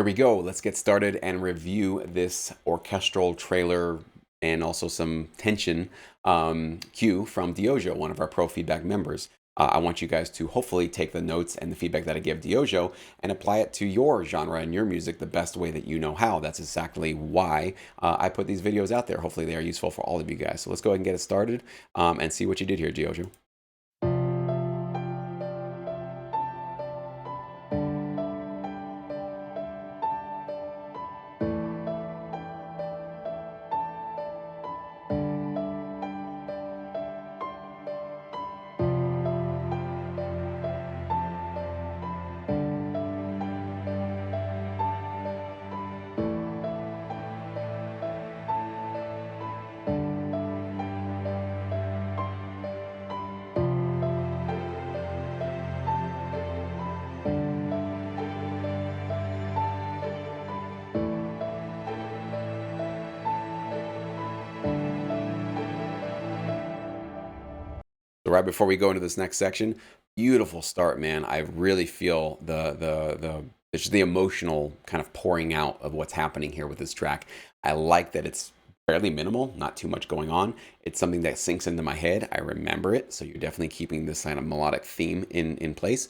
Here we go. Let's get started and review this orchestral trailer and also some tension cue from Diojo, one of our pro feedback members. I want you guys to hopefully take the notes and the feedback that I give Diojo and apply it to your genre and your music the best way that you know how. That's exactly why I put these videos out there. Hopefully they are useful for all of you guys. So let's go ahead and get it started and see what you did here, Diojo. So right before we go into this next section, beautiful start, man. I really feel the it's just the emotional kind of pouring out of what's happening here with this track. I like that it's fairly minimal, not too much going on. It's something that sinks into my head. I remember it, so you're definitely keeping this kind of melodic theme in place.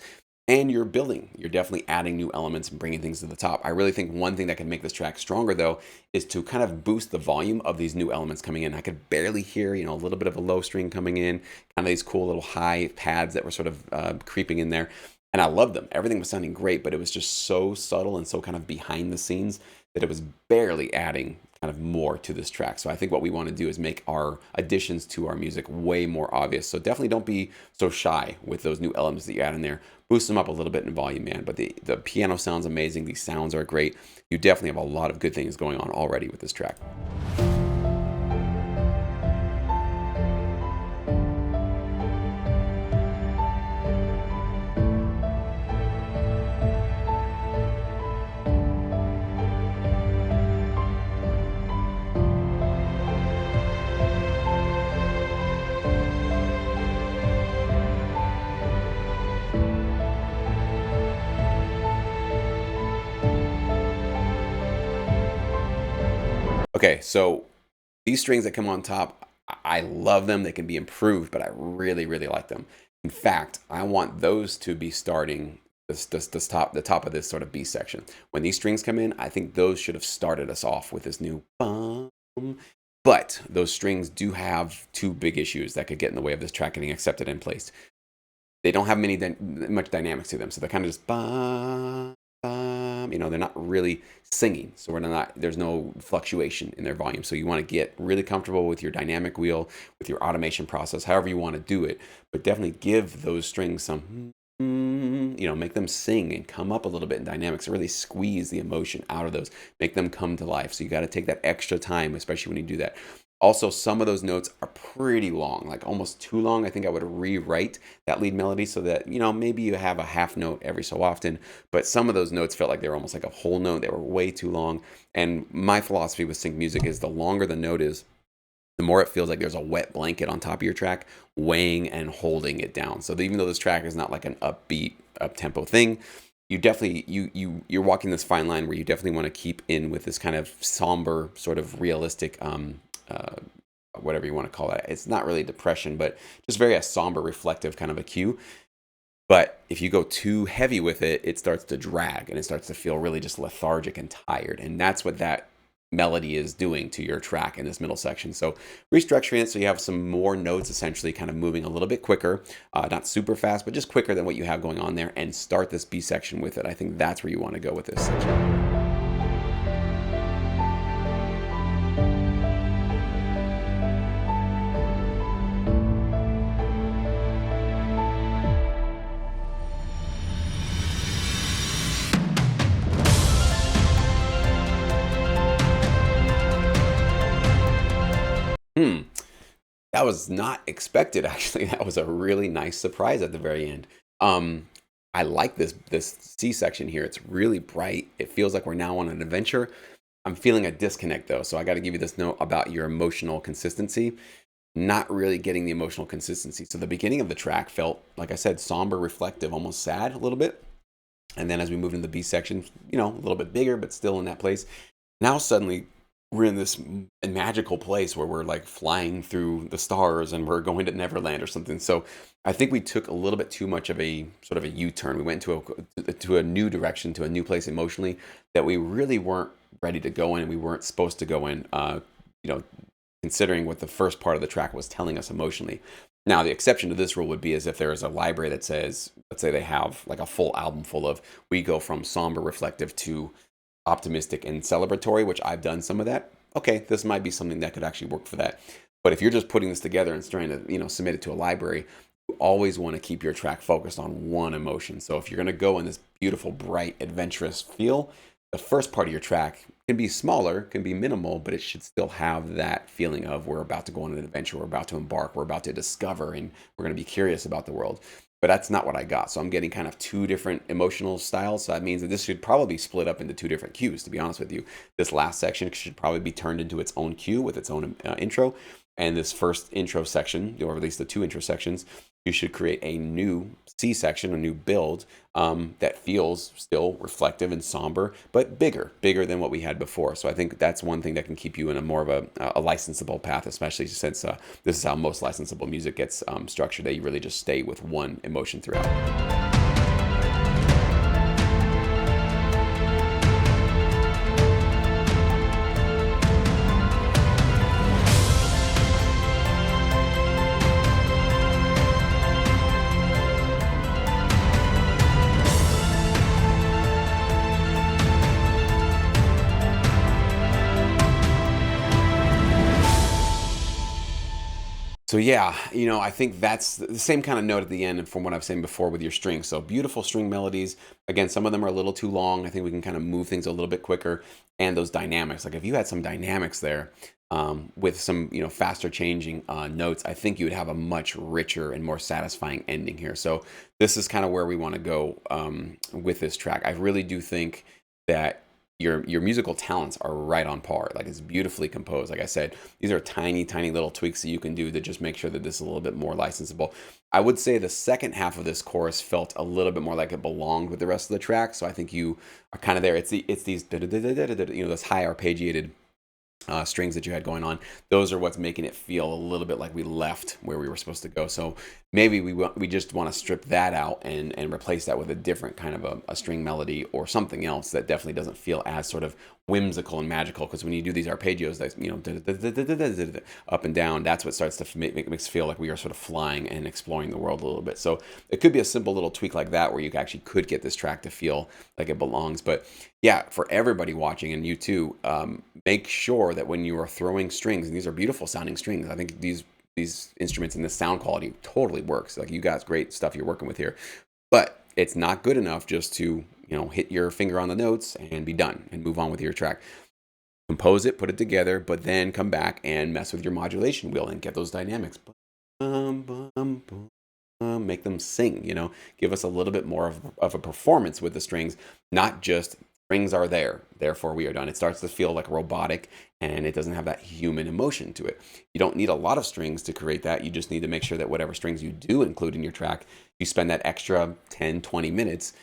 And you're building. You're definitely adding new elements and bringing things to the top. I really think one thing that can make this track stronger, though, is to kind of boost the volume of these new elements coming in. I could barely hear, a little bit of a low string coming in, kind of these cool little high pads that were sort of creeping in there. And I loved them. Everything was sounding great, but it was just so subtle and so kind of behind the scenes that it was barely adding kind of more to this track. So I think what we want to do is make our additions to our music way more obvious. So definitely don't be so shy with those new elements that you add in there. Boost them up a little bit in volume, man. But the piano sounds amazing. These sounds are great. You definitely have a lot of good things going on already with this track. Okay, so these strings that come on top, I love them. They can be improved, but I really, really like them. In fact, I want those to be starting the top of this sort of B section. When these strings come in, I think those should have started us off with this new bum. But those strings do have two big issues that could get in the way of this track getting accepted and placed. They don't have much dynamics to them, so they're kind of just bum, they're not really singing, so there's no fluctuation in their volume. So you want to get really comfortable with your dynamic wheel, with your automation process, however you want to do it, but definitely give those strings some, make them sing and come up a little bit in dynamics, really squeeze the emotion out of those, make them come to life. So you got to take that extra time, especially when you do that. Also, some of those notes are pretty long, like almost too long. I think I would rewrite that lead melody so that, maybe you have a half note every so often, but some of those notes felt like they were almost like a whole note. They were way too long. And my philosophy with sync music is the longer the note is, the more it feels like there's a wet blanket on top of your track, weighing and holding it down. So even though this track is not like an upbeat, up-tempo thing, you definitely you're walking this fine line where you definitely want to keep in with this kind of somber, sort of realistic whatever you want to call it. It's not really depression, but just very a somber, reflective kind of a cue. But if you go too heavy with it, it starts to drag and it starts to feel really just lethargic and tired. And that's what that melody is doing to your track in this middle section. So restructuring it so you have some more notes essentially kind of moving a little bit quicker, not super fast, but just quicker than what you have going on there, and start this B section with it. I think that's where you want to go with this section. That was not expected, actually. That was a really nice surprise at the very end. I like this C section here. It's really bright. It feels like we're now on an adventure. I'm feeling a disconnect though, so I got to give you this note about your emotional consistency. Not really getting the emotional consistency. So the beginning of the track felt, like I said, somber, reflective, almost sad a little bit. And then as we moved into the B section, a little bit bigger, but still in that place. Now suddenly we're in this magical place where we're like flying through the stars and we're going to Neverland or something. So I think we took a little bit too much of a sort of a U-turn. We went to a new direction, to a new place emotionally that we really weren't ready to go in, and we weren't supposed to go in. You know, considering what the first part of the track was telling us emotionally. Now, the exception to this rule would be as if there is a library that says, let's say they have like a full album full of, we go from somber, reflective to optimistic and celebratory, which I've done some of that. Okay, this might be something that could actually work for that. But if you're just putting this together and trying to, submit it to a library, you always want to keep your track focused on one emotion. So if you're going to go in this beautiful, bright, adventurous feel, the first part of your track can be smaller, can be minimal, but it should still have that feeling of we're about to go on an adventure, we're about to embark, we're about to discover, and we're going to be curious about the world. But that's not what I got. So I'm getting kind of two different emotional styles. So that means that this should probably be split up into two different cues, to be honest with you. This last section should probably be turned into its own cue with its own intro. And this first intro section, or at least the two intro sections, you should create a new C section, a new build that feels still reflective and somber, but bigger than what we had before. So I think that's one thing that can keep you in a more of a licensable path, especially since this is how most licensable music gets structured, that you really just stay with one emotion throughout. So yeah, I think that's the same kind of note at the end from what I've said before with your strings. So beautiful string melodies. Again, some of them are a little too long. I think we can kind of move things a little bit quicker. And those dynamics, like if you had some dynamics there with some, faster changing notes, I think you would have a much richer and more satisfying ending here. So this is kind of where we want to go with this track. I really do think that your musical talents are right on par. Like, it's beautifully composed. Like I said, these are tiny, tiny little tweaks that you can do to just make sure that this is a little bit more licensable. I would say the second half of this chorus felt a little bit more like it belonged with the rest of the track. So I think you are kind of there. It's these those high arpeggiated strings that you had going on. Those are what's making it feel a little bit like we left where we were supposed to go. So maybe we just want to strip that out and replace that with a different kind of a string melody or something else that definitely doesn't feel as sort of whimsical and magical. Because when you do these arpeggios, that up and down, that's what starts to make us feel like we are sort of flying and exploring the world a little bit. So it could be a simple little tweak like that where you actually could get this track to feel like it belongs. But yeah, for everybody watching, and you too, make sure that when you are throwing strings, and these are beautiful sounding strings, I think these instruments and the sound quality totally works. Like, you guys, great stuff you're working with here, but it's not good enough just to hit your finger on the notes and be done and move on with your track. Compose it, put it together, but then come back and mess with your modulation wheel and get those dynamics. Make them sing. Give us a little bit more of a performance with the strings, not just strings are there, therefore we are done. It starts to feel like robotic, and it doesn't have that human emotion to it. You don't need a lot of strings to create that. You just need to make sure that whatever strings you do include in your track, you spend that extra 10, 20 minutes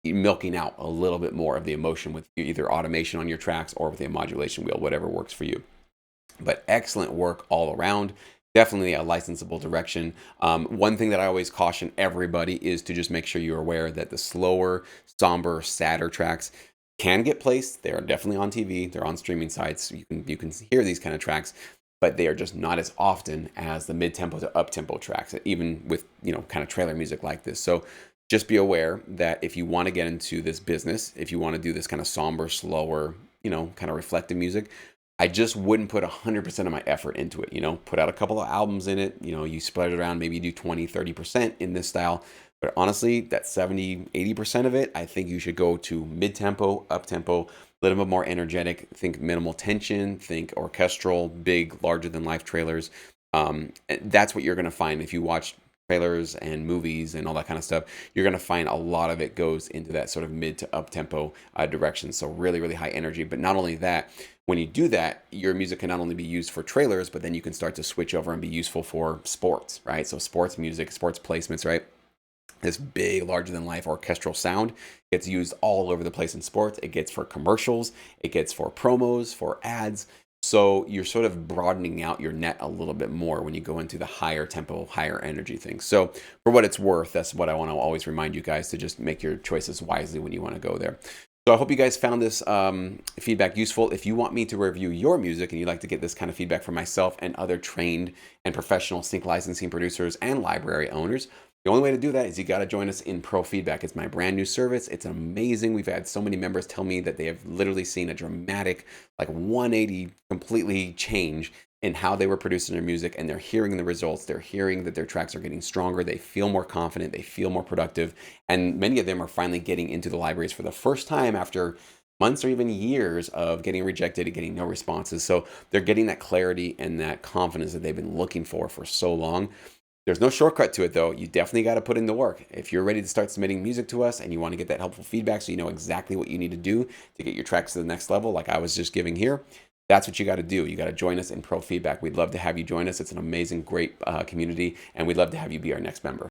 milking out a little bit more of the emotion with either automation on your tracks or with a modulation wheel, whatever works for you. But excellent work all around. Definitely a licensable direction. One thing that I always caution everybody is to just make sure you're aware that the slower, somber, sadder tracks can get placed. They're definitely on TV. They're on streaming sites. You can hear these kind of tracks, but they are just not as often as the mid-tempo to up-tempo tracks, even with kind of trailer music like this. So just be aware that if you want to get into this business, if you want to do this kind of somber, slower, kind of reflective music, I just wouldn't put 100% of my effort into it. Put out a couple of albums in it. You spread it around, maybe do 20, 30% in this style. But honestly, that 70, 80% of it, I think you should go to mid-tempo, up-tempo, a little bit more energetic. Think minimal tension, think orchestral, big, larger-than-life trailers. And that's what you're going to find if you watch trailers and movies and all that kind of stuff. You're going to find a lot of it goes into that sort of mid to up-tempo direction. So really, really high energy. But not only that, when you do that, your music can not only be used for trailers, but then you can start to switch over and be useful for sports, right? So sports music, sports placements, right? this big, larger than life orchestral sound gets used all over the place in sports. It gets for commercials, it gets for promos, for ads. So you're sort of broadening out your net a little bit more when you go into the higher tempo, higher energy things. So for what it's worth, that's what I want to always remind you guys, to just make your choices wisely when you want to go there. So I hope you guys found this feedback useful. If you want me to review your music and you'd like to get this kind of feedback from myself and other trained and professional sync licensing producers and library owners, the only way to do that is you got to join us in Pro Feedback. It's my brand new service. It's amazing. We've had so many members tell me that they have literally seen a dramatic, like 180 completely change in how they were producing their music, and they're hearing the results. They're hearing that their tracks are getting stronger. They feel more confident. They feel more productive. And many of them are finally getting into the libraries for the first time after months or even years of getting rejected and getting no responses. So they're getting that clarity and that confidence that they've been looking for so long. There's no shortcut to it, though. You definitely got to put in the work. If you're ready to start submitting music to us and you want to get that helpful feedback so you know exactly what you need to do to get your tracks to the next level, like I was just giving here, that's what you got to do. You got to join us in Pro Feedback. We'd love to have you join us. It's an amazing, great community, and we'd love to have you be our next member.